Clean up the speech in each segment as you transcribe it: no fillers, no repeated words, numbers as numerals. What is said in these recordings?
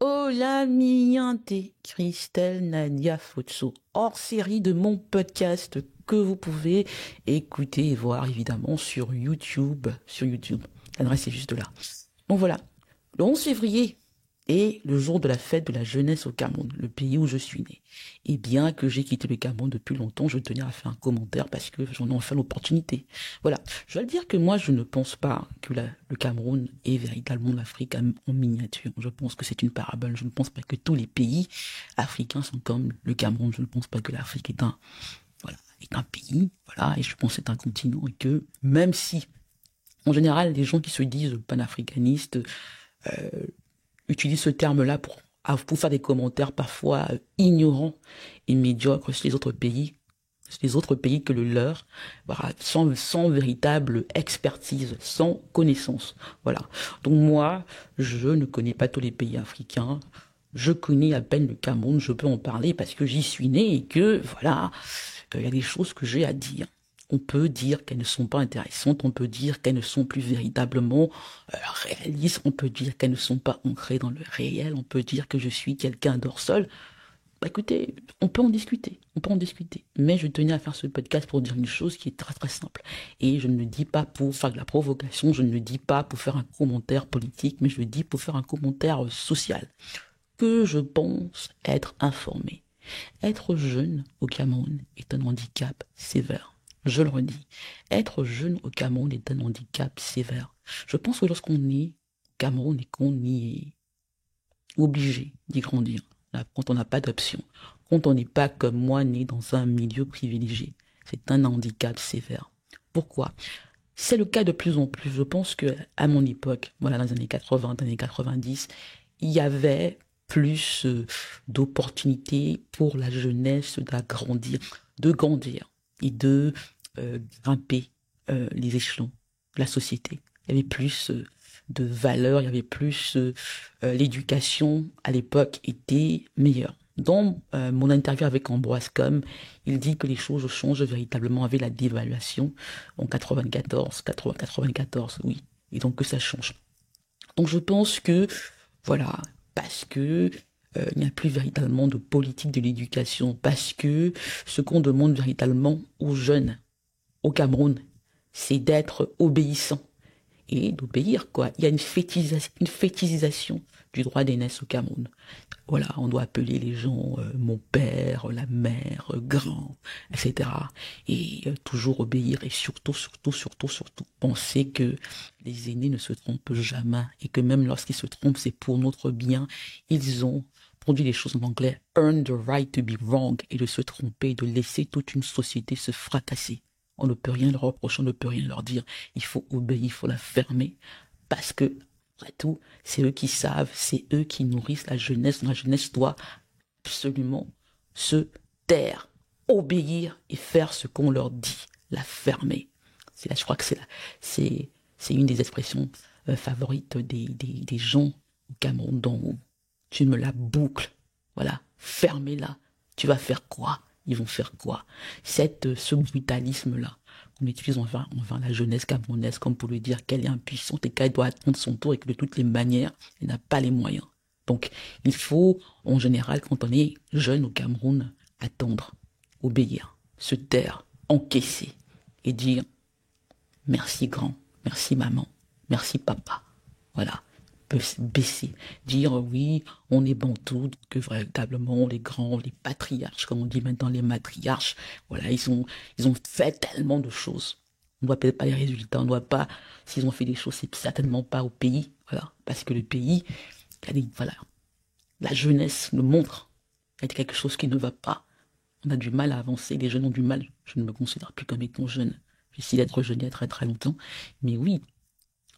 Hola mignante, Christelle Nadia Fotso, hors série de mon podcast que vous pouvez écouter et voir évidemment sur YouTube. Sur YouTube, l'adresse est juste là. Donc voilà, le 11 février est le jour de la fête de la jeunesse au Cameroun, le pays où je suis né. Et bien que j'ai quitté le Cameroun depuis longtemps, je tenais à faire un commentaire parce que j'en ai enfin l'opportunité. Voilà, je dois le dire que moi je ne pense pas que le Cameroun est véritablement l'Afrique en miniature. Je pense que c'est une parabole. Je ne pense pas que tous les pays africains sont comme le Cameroun. Je ne pense pas que l'Afrique est est un pays, voilà, et je pense que c'est un continent et que même si en général, les gens qui se disent panafricanistes euh, utilisent ce terme-là pour faire des commentaires parfois ignorants et médiocres sur les autres pays que le leur, voilà, sans véritable expertise, sans connaissance. Voilà. Donc moi, je ne connais pas tous les pays africains. Je connais à peine le Cameroun, je peux en parler parce que j'y suis né et que, voilà, il y a des choses que j'ai à dire. On peut dire qu'elles ne sont pas intéressantes, on peut dire qu'elles ne sont plus véritablement réalistes, on peut dire qu'elles ne sont pas ancrées dans le réel, on peut dire que je suis quelqu'un d'hors-sol. Bah écoutez, on peut en discuter. Mais je tenais à faire ce podcast pour dire une chose qui est très très simple. Et je ne le dis pas pour faire de la provocation, je ne le dis pas pour faire un commentaire politique, mais je le dis pour faire un commentaire social. Que je pense être informé. Être jeune au Cameroun est un handicap sévère. Je le redis. Être jeune au Cameroun est un handicap sévère. Je pense que lorsqu'on est au Cameroun et qu'on y est obligé d'y grandir, là, quand on n'a pas d'option, quand on n'est pas comme moi né dans un milieu privilégié, c'est un handicap sévère. Pourquoi? C'est le cas de plus en plus. Je pense que à mon époque, voilà, dans les années 80, dans les années 90, il y avait plus d'opportunités pour la jeunesse de grandir et de grimper les échelons de la société. Il y avait plus de valeur, il y avait plus l'éducation à l'époque était meilleure. Dans mon interview avec Ambroise Com, il dit que les choses changent véritablement avec la dévaluation en 94, oui. Et donc que ça change. Donc je pense que, voilà, parce que il n'y a plus véritablement de politique de l'éducation, parce que ce qu'on demande véritablement aux jeunes au Cameroun, c'est d'être obéissants et d'obéir, quoi. Il y a une fétichisation du droit d'aînesse au Cameroun. Voilà, on doit appeler les gens mon père, la mère, grand, etc. Et toujours obéir et surtout penser que les aînés ne se trompent jamais et que même lorsqu'ils se trompent, c'est pour notre bien. Ils ont produit les choses en anglais, earn the right to be wrong, et de se tromper, de laisser toute une société se fracasser. On ne peut rien leur reprocher, on ne peut rien leur dire. Il faut obéir, il faut la fermer parce que après tout, c'est eux qui savent, c'est eux qui nourrissent la jeunesse. La jeunesse doit absolument se taire, obéir et faire ce qu'on leur dit, la fermer. C'est là, je crois que c'est une des expressions favorites des gens au Cameroun, dont tu me la boucles. Voilà, fermez-la. Tu vas faire quoi? Ils vont faire quoi? Ce brutalisme-là qu'on utilise envers la jeunesse camerounaise comme pour lui dire qu'elle est impuissante et qu'elle doit attendre son tour et que de toutes les manières, elle n'a pas les moyens. Donc, il faut, en général, quand on est jeune au Cameroun, attendre, obéir, se taire, encaisser et dire merci grand, merci maman, merci papa. Voilà, baisser, dire oui, on est bantou, que véritablement les grands, les patriarches, comme on dit maintenant les matriarches, voilà, ils ont fait tellement de choses. On ne doit peut-être pas les résultats, on ne doit pas, s'ils ont fait des choses, c'est certainement pas au pays, voilà, parce que le pays, voilà, la jeunesse le montre, il y a quelque chose qui ne va pas. On a du mal à avancer, les jeunes ont du mal. Je ne me considère plus comme étant jeune. J'essaie d'être jeune il y a très très longtemps. Mais oui,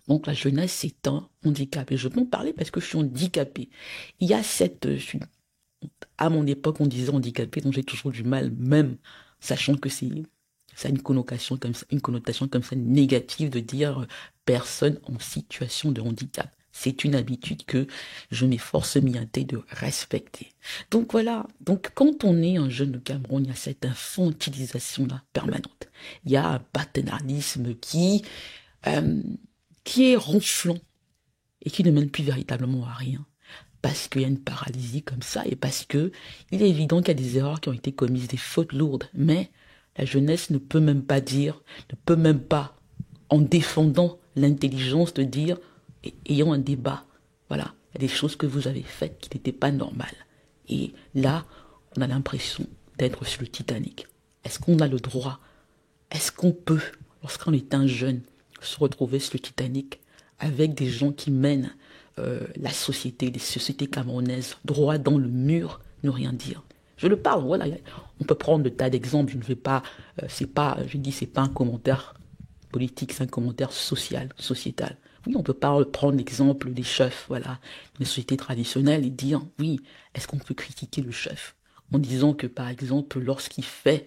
donc la jeunesse, c'est un handicap. Et je peux en parler parce que je suis handicapé. Il y a à mon époque, on disait handicapé, donc j'ai toujours du mal, même sachant que ça a une connotation comme ça négative de dire personne en situation de handicap. C'est une habitude que je m'efforce mienté de respecter. Donc voilà. Donc quand on est un jeune de Cameroun, il y a cette infantilisation-là permanente. Il y a un paternalisme euh, qui est ronflant et qui ne mène plus véritablement à rien. parce qu'il y a une paralysie comme ça et parce que il est évident qu'il y a des erreurs qui ont été commises, des fautes lourdes. Mais la jeunesse ne peut même pas dire, ne peut même pas, en défendant l'intelligence, de dire, ayons un débat. Voilà, il y a des choses que vous avez faites qui n'étaient pas normales. Et là, on a l'impression d'être sur le Titanic. Est-ce qu'on a le droit, est-ce qu'on peut, lorsqu'on est un jeune, se retrouver sur le Titanic avec des gens qui mènent la société, les sociétés camerounaises, droit dans le mur, ne rien dire? Je le parle, voilà. On peut prendre de tas d'exemples. Je ne vais pas, c'est pas un commentaire politique, c'est un commentaire social, sociétal. Oui, on peut pas prendre l'exemple des chefs, voilà, des sociétés traditionnelles et dire, oui, est-ce qu'on peut critiquer le chef en disant que, par exemple, lorsqu'il fait,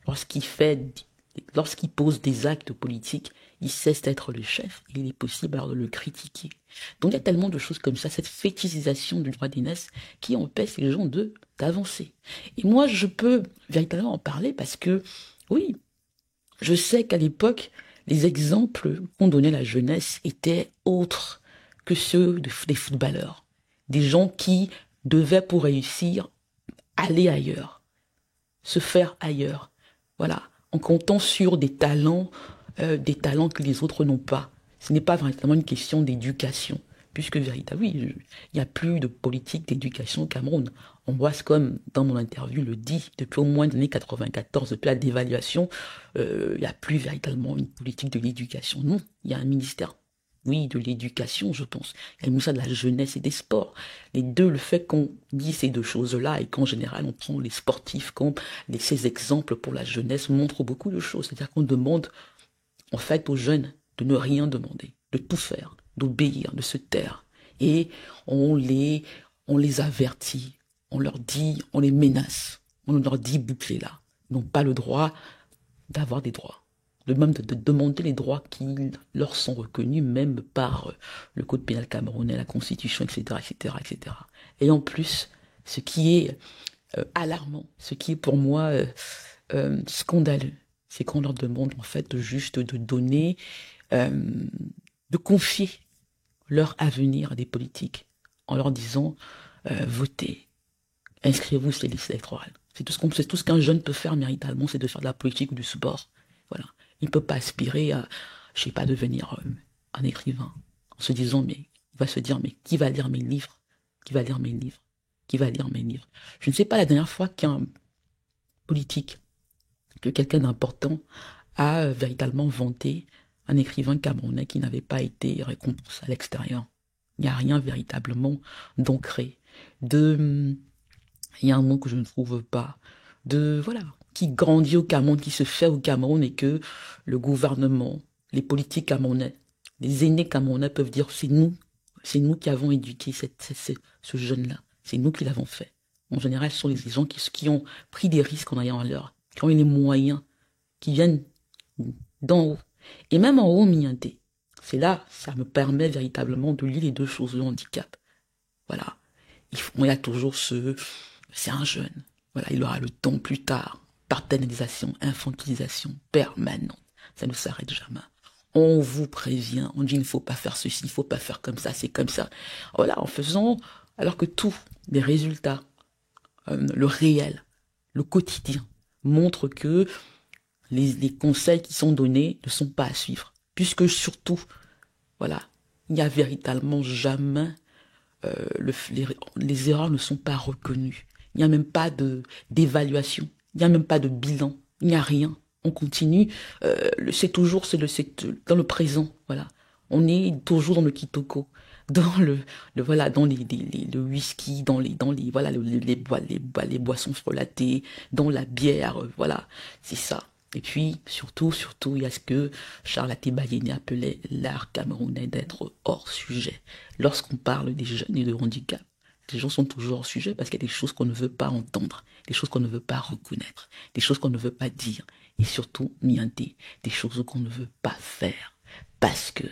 lorsqu'il pose des actes politiques, il cesse d'être le chef, et il est possible alors de le critiquer. Donc il y a tellement de choses comme ça, cette fétichisation du droit d'aînesse qui empêche les gens d'avancer. Et moi, je peux véritablement en parler parce que, oui, je sais qu'à l'époque, les exemples qu'ont donné la jeunesse étaient autres que ceux des footballeurs. Des gens qui devaient, pour réussir, aller ailleurs, se faire ailleurs. Voilà, en comptant sur des talents que les autres n'ont pas. Ce n'est pas vraiment une question d'éducation, puisque véritablement, oui, il n'y a plus de politique d'éducation au Cameroun. On voit, comme dans mon interview le dit, depuis au moins les années 94, depuis la dévaluation, il n'y a plus véritablement une politique de l'éducation. Non, il y a un ministère, oui, de l'éducation, je pense. Il y a le ministère de la jeunesse et des sports. Les deux, le fait qu'on dit ces deux choses-là et qu'en général, on prend les sportifs comme ces exemples pour la jeunesse montre beaucoup de choses. C'est-à-dire qu'on demande, en fait, aux jeunes de ne rien demander, de tout faire, d'obéir, de se taire. Et on les avertit, on leur dit, on les menace, on leur dit bouclez là. Ils n'ont pas le droit d'avoir des droits. De demander les droits qui leur sont reconnus même par le code pénal camerounais, la constitution, etc., etc., etc. Et en plus, ce qui est alarmant, ce qui est pour moi scandaleux, c'est qu'on leur demande en fait juste de donner, de confier leur avenir à des politiques en leur disant votez, inscrivez-vous sur les listes électorales. C'est tout ce qu'un jeune peut faire véritablement, c'est de faire de la politique ou du sport. Voilà. Il ne peut pas aspirer à, je sais pas, devenir un écrivain en se disant, mais il va se dire, mais qui va lire mes livres? Qui va lire mes livres? Qui va lire mes livres? Je ne sais pas la dernière fois qu'un politique, que quelqu'un d'important a véritablement vanté un écrivain camerounais qui n'avait pas été récompensé à l'extérieur. Il n'y a rien véritablement d'ancré, il y a un mot que je ne trouve pas, voilà, qui grandit au Cameroun, qui se fait au Cameroun et que le gouvernement, les politiques camerounais, les aînés camerounais peuvent dire c'est nous qui avons éduqué ce jeune-là, c'est nous qui l'avons fait. En général, ce sont les gens qui ont pris des risques en ayant l'heure, qui ont eu les moyens, qui viennent d'en haut. Et même en haut, Mianté, c'est là, ça me permet véritablement de lier les deux choses, le handicap. Voilà. Il y a toujours c'est un jeune. Voilà, il aura le temps plus tard. Paternalisation, infantilisation permanente. Ça ne s'arrête jamais. On vous prévient, on dit il ne faut pas faire ceci, il ne faut pas faire comme ça, c'est comme ça. Voilà, en faisant, alors que tous les résultats, le réel, le quotidien, montrent que les conseils qui sont donnés ne sont pas à suivre. Puisque surtout, voilà, il n'y a véritablement jamais, les erreurs ne sont pas reconnues. Il n'y a même pas d'évaluation. Il n'y a même pas de bilan. Il n'y a rien. On continue. C'est dans le présent. Voilà. On est toujours dans le kitoko, dans voilà, dans le whisky, voilà, les boissons frelatées, dans la bière. Voilà. C'est ça. Et puis, surtout, il y a ce que Charles Atébayéné appelait l'art camerounais d'être hors sujet. Lorsqu'on parle des jeunes et de handicap, les gens sont toujours hors sujet parce qu'il y a des choses qu'on ne veut pas entendre, des choses qu'on ne veut pas reconnaître, des choses qu'on ne veut pas dire, et surtout, mianter, des choses qu'on ne veut pas faire. Parce que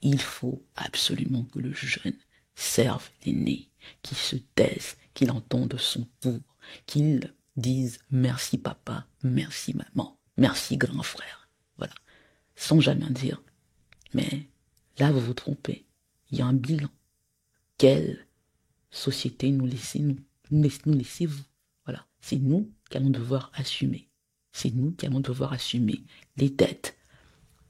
il faut absolument que le jeune serve l'aîné, qu'il se taise, qu'il entende son tour, qu'il dise merci papa, merci maman. Merci grand frère. Voilà. Sans jamais dire. Mais là, vous vous trompez. Il y a un bilan. Quel société, nous laissez vous. Voilà, c'est nous qui allons devoir assumer. C'est nous qui allons devoir assumer les dettes.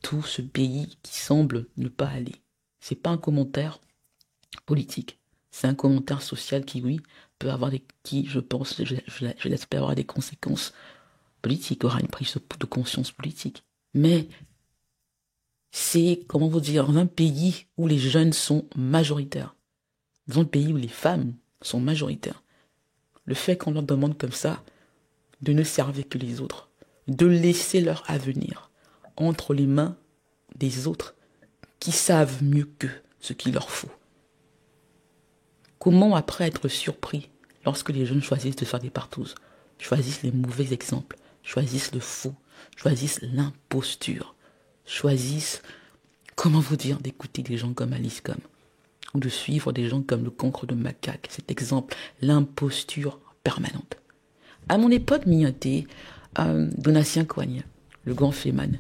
Tout ce pays qui semble ne pas aller. C'est pas un commentaire politique. C'est un commentaire social qui, oui, peut avoir qui, je pense, je l'espère, aura des conséquences politiques, aura une prise de conscience politique. Mais c'est, comment vous dire, dans un pays où les jeunes sont majoritaires, dans un pays où les femmes sont majoritaires, le fait qu'on leur demande comme ça de ne servir que les autres, de laisser leur avenir entre les mains des autres qui savent mieux qu'eux ce qu'il leur faut. Comment après être surpris lorsque les jeunes choisissent de faire des partouzes, choisissent les mauvais exemples, choisissent le faux, choisissent l'imposture, choisissent, comment vous dire, d'écouter des gens comme Alice Com, ou de suivre des gens comme le cancre de macaque, cet exemple, l'imposture permanente. À mon époque, Mignoté, Donatien Coigne, le grand Féman,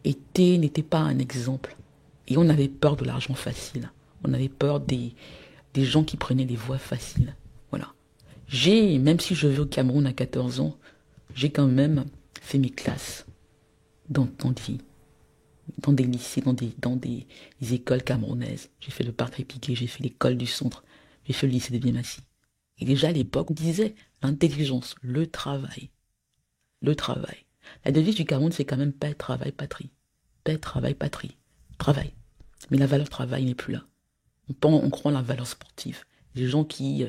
n'était pas un exemple. Et on avait peur de l'argent facile. On avait peur des gens qui prenaient les voies faciles. Voilà. Même si je vais au Cameroun à 14 ans, j'ai quand même fait mes classes dans des lycées, dans des écoles camerounaises. J'ai fait le Parc Répiqué, j'ai fait l'école du centre, j'ai fait le lycée de Biémassi. Et déjà à l'époque, on disait l'intelligence, le travail. Le travail. La devise du Cameroun, c'est quand même paix, travail, patrie. Paix, travail, patrie. Travail. Mais la valeur travail n'est plus là. On croit en la valeur sportive. Les gens qui...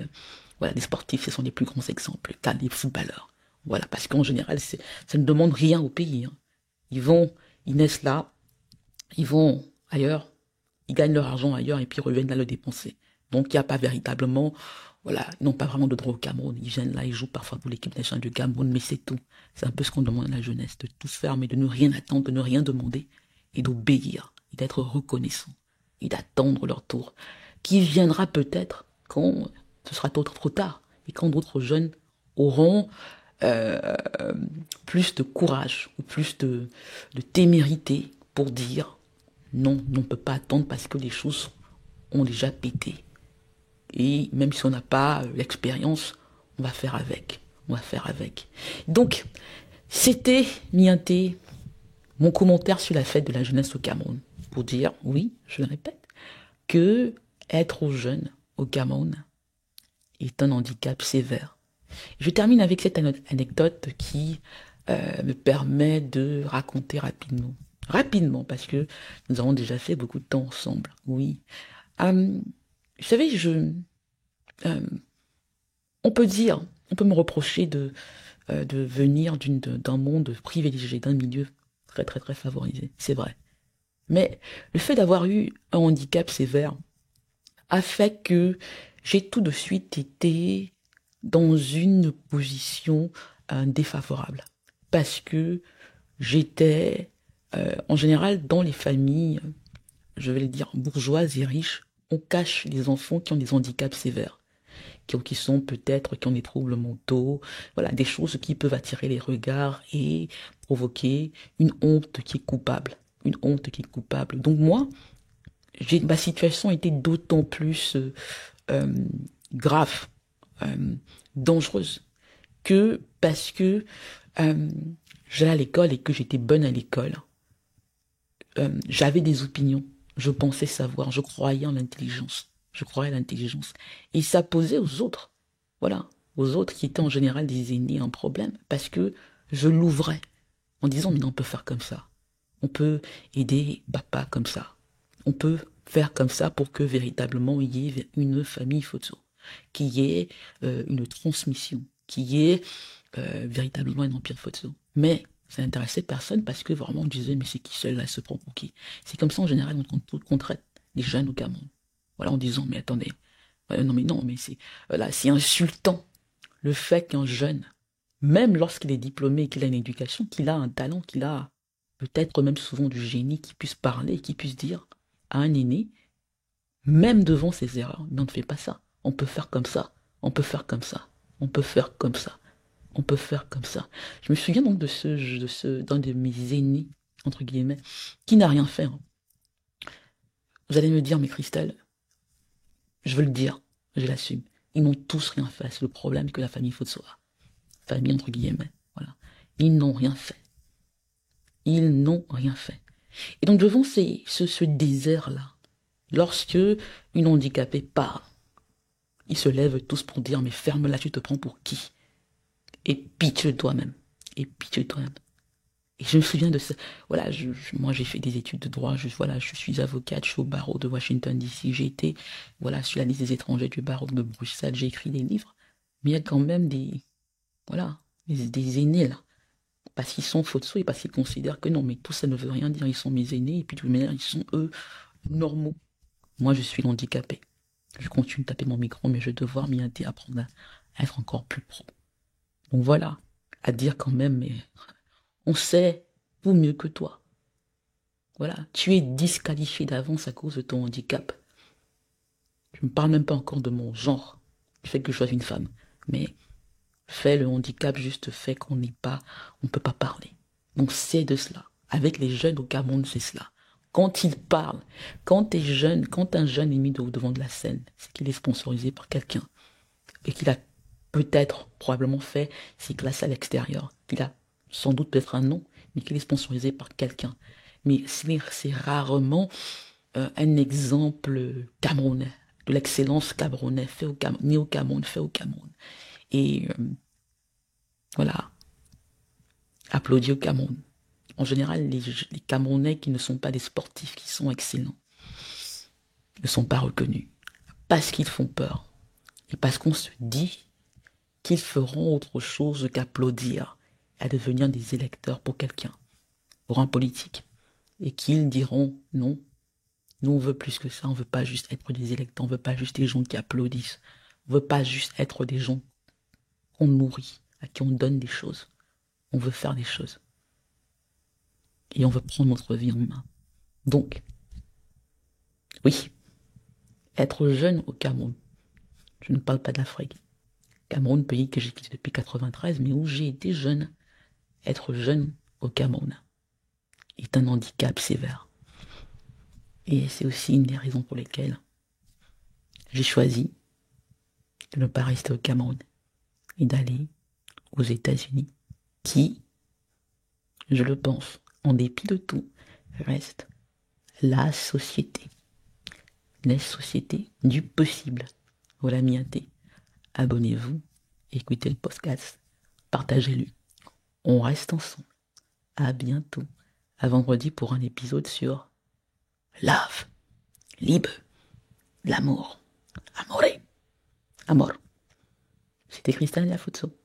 voilà, les sportifs, ce sont les plus grands exemples. Cas les footballeurs. Voilà, parce qu'en général, ça ne demande rien au pays. Hein. Ils naissent là, ils vont ailleurs, ils gagnent leur argent ailleurs et puis ils reviennent là le dépenser. Donc il n'y a pas véritablement, voilà, ils n'ont pas vraiment de droit au Cameroun. Ils viennent là, ils jouent parfois pour l'équipe nationale du Cameroun, mais c'est tout. C'est un peu ce qu'on demande à la jeunesse, de tout faire, mais de ne rien attendre, de ne rien demander et d'obéir et d'être reconnaissant et d'attendre leur tour, qui viendra peut-être quand ce sera trop tard et quand d'autres jeunes auront plus de courage ou plus de témérité pour dire non, on ne peut pas attendre parce que les choses ont déjà pété. Et même si on n'a pas l'expérience, on va faire avec. On va faire avec. Donc, c'était, Mienté, mon commentaire sur la fête de la jeunesse au Cameroun. Pour dire, oui, je le répète, que être jeune au Cameroun est un handicap sévère. Je termine avec cette anecdote qui me permet de raconter rapidement, parce que nous avons déjà fait beaucoup de temps ensemble, oui. Vous savez, on peut me reprocher de venir d'un monde privilégié, d'un milieu très très très favorisé, c'est vrai. Mais le fait d'avoir eu un handicap sévère a fait que j'ai tout de suite été dans une position défavorable. Parce que j'étais, en général, dans les familles, je vais le dire, bourgeoises et riches, on cache les enfants qui ont des handicaps sévères, qui sont peut-être, qui ont des troubles mentaux, voilà, des choses qui peuvent attirer les regards et provoquer une honte qui est coupable. Une honte qui est coupable. Donc moi, ma situation était d'autant plus grave, dangereuse, que parce que j'allais à l'école et que j'étais bonne à l'école, j'avais des opinions, je pensais savoir, je croyais en l'intelligence, et ça posait aux autres, voilà, aux autres qui étaient en général des aînés un problème, parce que je l'ouvrais en disant mais non, on peut faire comme ça, on peut aider papa comme ça, on peut faire comme ça pour que véritablement il y ait une famille photo, qu'il y ait une transmission, qu'il y ait véritablement un empire photo. Mais ça n'intéressait personne parce que vraiment on disait mais c'est qui celle-là, elle se prend pour qui? C'est comme ça en général qu'on traite les jeunes au Cameroun. Voilà, en disant mais attendez, non mais c'est insultant le fait qu'un jeune, même lorsqu'il est diplômé, qu'il a une éducation, qu'il a un talent, qu'il a peut-être même souvent du génie, qui puisse parler, qui puisse dire à un aîné, même devant ses erreurs, mais on ne fait pas ça. On peut faire comme ça, on peut faire comme ça, on peut faire comme ça, on peut faire comme ça. Je me souviens donc d'un de mes aînés, entre guillemets, qui n'a rien fait. Hein. Vous allez me dire, mais Christelle, je veux le dire, je l'assume. Ils n'ont tous rien fait. C'est le problème que la famille Fotso a. Famille entre guillemets, voilà. Ils n'ont rien fait. Ils n'ont rien fait. Et donc devant ce désert-là, lorsque une handicapée parle, ils se lèvent tous pour dire, mais ferme-la, tu te prends pour qui? Et pitié toi-même. Et pitié toi-même. Et je me souviens de ça. Voilà, moi j'ai fait des études de droit. Voilà, je suis avocate, je suis au barreau de Washington DC. J'ai été, voilà, sur la liste des étrangers du barreau de Bruxelles. J'ai écrit des livres. Mais il y a quand même voilà, des aînés là. Parce qu'ils sont Fotso et parce qu'ils considèrent que non, mais tout ça ne veut rien dire. Ils sont mes aînés et puis de toute manière, ils sont eux normaux. Moi, je suis handicapé. Je continue de taper mon micro, mais je vais devoir m'y apprendre à être encore plus pro. Donc voilà, à dire quand même, mais on sait tout mieux que toi. Voilà, tu es disqualifié d'avance à cause de ton handicap. Je ne parle même pas encore de mon genre, du fait que je sois une femme. Mais fait le handicap juste fait qu'on n'est pas, on ne peut pas parler. Donc c'est de cela. Avec les jeunes au Cameroun, c'est cela. Quand ils parlent, quand t'es jeune, quand un jeune est mis au devant de la scène, c'est qu'il est sponsorisé par quelqu'un et qu'il a peut-être, probablement fait ses classes à l'extérieur, qu'il a sans doute peut-être un nom, mais qu'il est sponsorisé par quelqu'un. Mais c'est rarement un exemple camerounais, de l'excellence camerounais, fait au Cameroun, né au Cameroun, fait au Cameroun. Et voilà, applaudi au Cameroun. En général, les Camerounais qui ne sont pas des sportifs, qui sont excellents, ne sont pas reconnus. Parce qu'ils font peur. Et parce qu'on se dit qu'ils feront autre chose qu'applaudir à devenir des électeurs pour quelqu'un, pour un politique. Et qu'ils diront non, nous on veut plus que ça, on veut pas juste être des électeurs, on veut pas juste des gens qui applaudissent, on veut pas juste être des gens qu'on nourrit, à qui on donne des choses. On veut faire des choses. Et on veut prendre notre vie en main. Donc, oui, être jeune au Cameroun, je ne parle pas d'Afrique. Cameroun, pays que j'ai quitté depuis 93, mais où j'ai été jeune. Être jeune au Cameroun est un handicap sévère. Et c'est aussi une des raisons pour lesquelles j'ai choisi de ne pas rester au Cameroun et d'aller aux États-Unis, qui, je le pense, en dépit de tout, reste la société. La société du possible. Voilà, miaté. Abonnez-vous, écoutez le podcast, partagez-le. On reste ensemble. À bientôt. À vendredi pour un épisode sur Love, Liebe, l'amour, amore, amor. C'était Christiane Lafutso.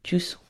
Tchuss.